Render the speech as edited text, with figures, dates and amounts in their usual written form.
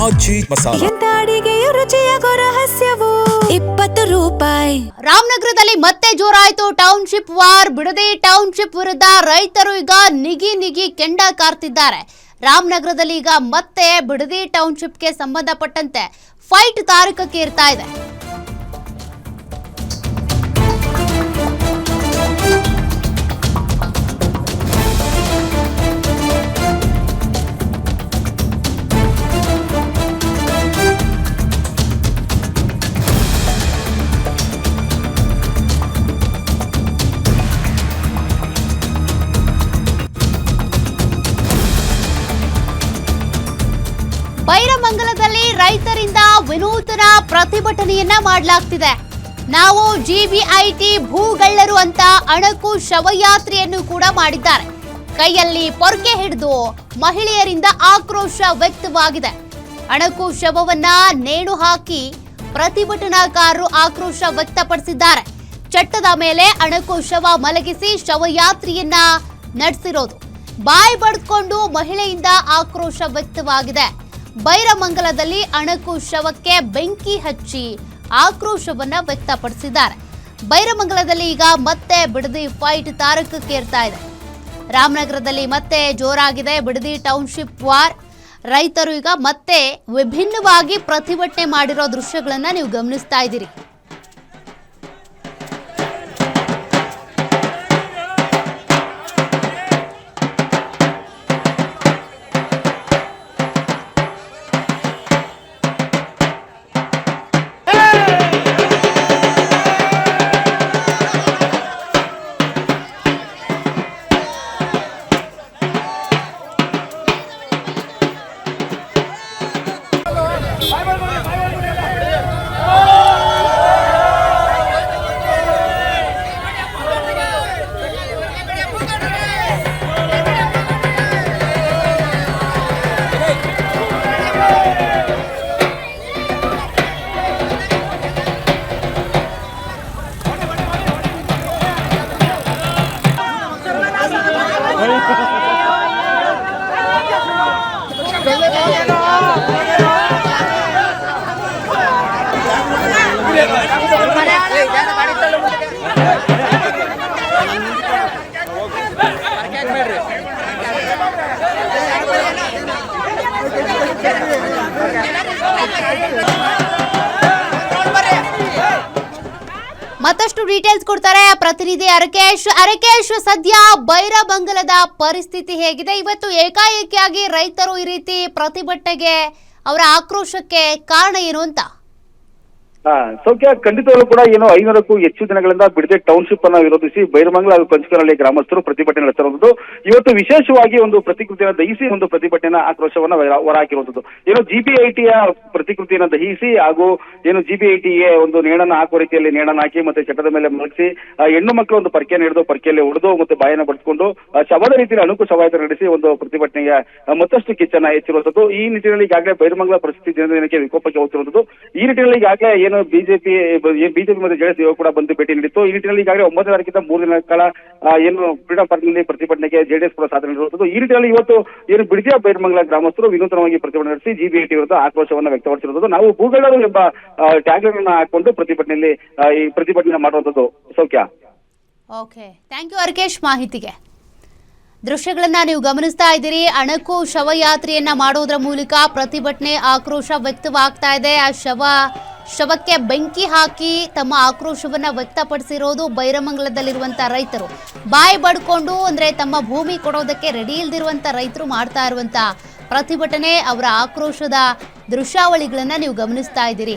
ಆಜಿ ಮಸಾಲ. ಎಂತ ಅಡಿಗೆಯ ರುಚಿಯಾಗೋ ರಹಸ್ಯವು 20 ರೂಪಾಯಿ. ರಾಮನಗರದಲ್ಲಿ ಮತ್ತೆ ಜೋರಾಯಿತು ಟೌನ್ಶಿಪ್ ವಾರ್. ಬಿಡದಿ ಟೌನ್ಶಿಪ್ ವಿರುದ್ಧ ರೈತರು ಈಗ ನಿಗಿ ಕೆಂಡ ಕಾರ್ತಿದ್ದಾರೆ. ರಾಮನಗರದಲ್ಲಿ ಈಗ ಮತ್ತೆ ಬಿಡದಿ ಟೌನ್ಶಿಪ್ಗೆ ಸಂಬಂಧಪಟ್ಟಂತೆ ಫೈಟ್ ತಾರಕಕ್ಕೆ ಇರ್ತಾ ಇದೆ. ಬೈರಮಂಗಲದಲ್ಲಿ ರೈತರಿಂದ ವಿನೂತನ ಪ್ರತಿಭಟನೆಯನ್ನ ಮಾಡಲಾಗ್ತಿದೆ. ನಾವು ಜಿಬಿಐಟಿ ಭೂಗಳ್ಳರು ಅಂತ ಅಣಕು ಶವಯಾತ್ರೆಯನ್ನು ಕೂಡ ಮಾಡಿದ್ದಾರೆ. ಕೈಯಲ್ಲಿ ಪೊರ್ಕೆ ಹಿಡಿದು ಮಹಿಳೆಯರಿಂದ ಆಕ್ರೋಶ ವ್ಯಕ್ತವಾಗಿದೆ. ಅಣಕು ಶವವನ್ನ ನೇಣು ಹಾಕಿ ಪ್ರತಿಭಟನಾಕಾರರು ಆಕ್ರೋಶ ವ್ಯಕ್ತಪಡಿಸಿದ್ದಾರೆ. ಚಟ್ಟದ ಮೇಲೆ ಅಣಕು ಶವ ಮಲಗಿಸಿ ಶವಯಾತ್ರೆಯನ್ನ ನಡೆಸಿರೋದು. ಬಾಯಿ ಬಡ್ಕೊಂಡು ಮಹಿಳೆಯಿಂದ ಆಕ್ರೋಶ ವ್ಯಕ್ತವಾಗಿದೆ. ಬೈರಮಂಗಲದಲ್ಲಿ ಅಣಕು ಶವಕ್ಕೆ ಬೆಂಕಿ ಹಚ್ಚಿ ಆಕ್ರೋಶವನ್ನ ವ್ಯಕ್ತಪಡಿಸಿದ್ದಾರೆ. ಬೈರಮಂಗಲದಲ್ಲಿ ಈಗ ಮತ್ತೆ ಬಿಡದಿ ಫೈಟ್ ತಾರಕಕ್ಕೇರ್ತಾ ಇದೆ. ರಾಮನಗರದಲ್ಲಿ ಮತ್ತೆ ಜೋರಾಗಿದೆ ಬಿಡದಿ ಟೌನ್ಶಿಪ್ ವಾರ್. ರೈತರು ಈಗ ಮತ್ತೆ ವಿಭಿನ್ನವಾಗಿ ಪ್ರತಿಭಟನೆ ಮಾಡಿರೋ ದೃಶ್ಯಗಳನ್ನ ನೀವು ಗಮನಿಸ್ತಾ ಇದ್ದೀರಿ. ಮತ್ತಷ್ಟು ಡೀಟೇಲ್ಸ್ ಕೊಡ್ತಾರೆ ಪ್ರತಿನಿಧಿ ಅರಕೇಶ್. ಸದ್ಯ ಬೈರಮಂಗಲದ ಪರಿಸ್ಥಿತಿ ಹೇಗಿದೆ? ಇವತ್ತು ಏಕಾಏಕಿಯಾಗಿ ರೈತರು ಈ ರೀತಿ ಪ್ರತಿಭಟನೆಗೆ ಅವರ ಆಕ್ರೋಶಕ್ಕೆ ಕಾರಣ ಏನು ಅಂತ? ಸೌಖ್ಯ, ಖಂಡಿತವಾಗ್ಲೂ ಕೂಡ 500ಕ್ಕೂ ಹೆಚ್ಚು ದಿನಗಳಿಂದ ಬಿಡದಿ ಟೌನ್ಶಿಪ್ ಅನ್ನು ವಿರೋಧಿಸಿ ಬೈರಮಂಗಲ ಹಾಗೂ ಕಂಚಕನಹಳ್ಳಿ ಗ್ರಾಮಸ್ಥರು ಪ್ರತಿಭಟನೆ ನಡೆಸಿರುವುದು. ಇವತ್ತು ವಿಶೇಷವಾಗಿ ಒಂದು ಪ್ರತಿಕೃತಿಯನ್ನು ದಹಿಸಿ ಒಂದು ಪ್ರತಿಭಟನೆಯ ಆಕ್ರೋಶವನ್ನ ಹೊರಹಾಕಿರುವಂತದ್ದು. ಜಿಬಿಐಟಿಯ ಪ್ರತಿಕೃತಿಯನ್ನು ದಹಿಸಿ ಹಾಗೂ ಜಿಬಿಐಟಿಗೆ ಒಂದು ನೇಣನ್ನು ಹಾಕುವ ರೀತಿಯಲ್ಲಿ ನೇಣನ್ನು ಹಾಕಿ ಮತ್ತೆ ಚಟ್ಟದ ಮೇಲೆ ಮಲಗಿಸಿ ಹೆಣ್ಣು ಮಕ್ಕಳು ಒಂದು ಪರ್ಕೆಯನ್ನು ಹಿಡಿದು ಪರ್ಕೆಯಲ್ಲಿ ಹೊಡೆದು ಮತ್ತೆ ಬಾಯನ್ನು ಬಡಿಸಿಕೊಂಡು ಶವದ ರೀತಿಯಲ್ಲಿ ಅಣಕು ಶವಯಾತ್ರೆ ನಡೆಸಿ ಒಂದು ಪ್ರತಿಭಟನೆಗೆ ಮತ್ತಷ್ಟು ಕಿಚ್ಚನ್ನ ಹೆಚ್ಚಿರುವಂತದ್ದು. ಈ ನಿಟ್ಟಿನಲ್ಲಿ ಈಗಾಗಲೇ ಬೈರಮಂಗಲ ಪರಿಸ್ಥಿತಿ ದಿನದ ದಿನಕ್ಕೆ ವಿಕೋಪಕ್ಕೆ ಹೋಗ್ತಿರುವಂತದ್ದು. ಈ ನಿಟ್ಟಿನಲ್ಲಿ ಈಗಾಗಲೇ ಬಿಜೆಪಿ ಮತ್ತು ಜೆಡಿಎಸ್ ಕೂಡ ಬಂದು ಭೇಟಿ ನೀಡಿತ್ತು. ಈ ನಿಟ್ಟಿನಲ್ಲಿ ಈಗಾಗಲೇ 9ನೇ ತಾರೀಕಿಂದ 3 ದಿನಗಳ ಕಾಲ ಫ್ರೀಡಂ ಪಾರ್ಕ್ ನಲ್ಲಿ ಪ್ರತಿಭಟನೆಗೆ ಜೆಡಿಎಸ್ ಕೂಡ ಸಾಧನೆ ನೀಡಿರುವಂತದ್ದು. ಈ ನಿಟ್ಟಿನಲ್ಲಿ ಇವತ್ತು ಬಿಡದಿಯ ಬೈರಮಂಗಲ ಗ್ರಾಮಸ್ಥರು ವಿನೂತನವಾಗಿ ಪ್ರತಿಭಟನೆ ನಡೆಸಿ ಜಿಬಿಐಟಿ ವಿರುದ್ಧ ಆಕ್ರೋಶವನ್ನು ವ್ಯಕ್ತಪಡಿಸಿರುವುದು. ನಾವು ಭೂಗಳ್ಳರು ಎಂಬ ಟ್ಯಾಗ್ಲೈನ್ ಅನ್ನು ಹಾಕೊಂಡು ಪ್ರತಿಭಟನೆಯಲ್ಲಿ ಈ ಪ್ರತಿಭಟನೆ ಮಾಡುವಂತದ್ದು. ಸೌಖ್ಯ. ಓಕೆ, ಥ್ಯಾಂಕ್ ಯು ಅರಕೇಶ್ ಮಾಹಿತಿಗೆ. ದೃಶ್ಯಗಳನ್ನ ನೀವು ಗಮನಿಸ್ತಾ ಇದ್ದೀರಿ. ಅಣಕು ಶವಯಾತ್ರೆಯನ್ನ ಮಾಡೋದ್ರ ಮೂಲಕ ಪ್ರತಿಭಟನೆ ಆಕ್ರೋಶ ವ್ಯಕ್ತವಾಗ್ತಾ ಇದೆ. ಆ ಶವಕ್ಕೆ ಬೆಂಕಿ ಹಾಕಿ ತಮ್ಮ ಆಕ್ರೋಶವನ್ನ ವ್ಯಕ್ತಪಡಿಸಿರೋದು ಬೈರಮಂಗಲದಲ್ಲಿರುವಂತ ರೈತರು. ಬಾಯಿ ಬಡ್ಕೊಂಡು ಅಂದ್ರೆ ತಮ್ಮ ಭೂಮಿ ಕೊಡೋದಕ್ಕೆ ರೆಡಿ ಇಲ್ದಿರುವಂತ ರೈತರು ಮಾಡ್ತಾ ಇರುವಂತ ಪ್ರತಿಭಟನೆ, ಅವರ ಆಕ್ರೋಶದ ದೃಶ್ಯಾವಳಿಗಳನ್ನ ನೀವು ಗಮನಿಸ್ತಾ ಇದ್ದೀರಿ.